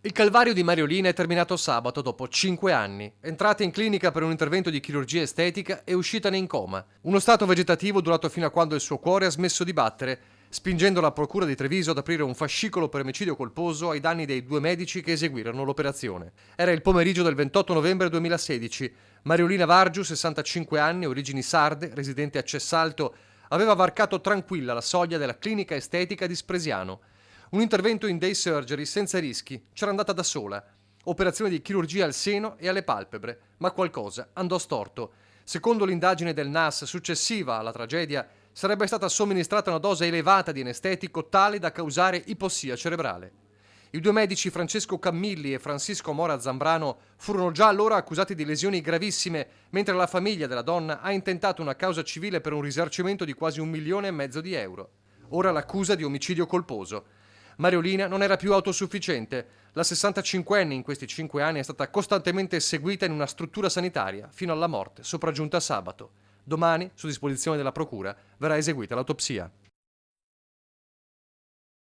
Il calvario di Mariolina è terminato sabato dopo 5 anni. Entrata in clinica per un intervento di chirurgia estetica e uscitane in coma. Uno stato vegetativo durato fino a quando il suo cuore ha smesso di battere, spingendo la procura di Treviso ad aprire un fascicolo per omicidio colposo ai danni dei due medici che eseguirono l'operazione. Era il pomeriggio del 28 novembre 2016. Mariolina Vargiu, 65 anni, origini sarde, residente a Cessalto, aveva varcato tranquilla la soglia della clinica estetica di Spresiano. Un intervento in day surgery senza rischi, c'era andata da sola. Operazione di chirurgia al seno e alle palpebre, ma qualcosa andò storto. Secondo l'indagine del NAS successiva alla tragedia, sarebbe stata somministrata una dose elevata di anestetico tale da causare ipossia cerebrale. I due medici Francesco Cammilli e Francisco Mora Zambrano furono già allora accusati di lesioni gravissime, mentre la famiglia della donna ha intentato una causa civile per un risarcimento di quasi 1,5 milioni di euro. Ora l'accusa di omicidio colposo. Mariolina non era più autosufficiente. La 65enne in questi 5 anni è stata costantemente seguita in una struttura sanitaria fino alla morte, sopraggiunta sabato. Domani, su disposizione della procura, verrà eseguita l'autopsia.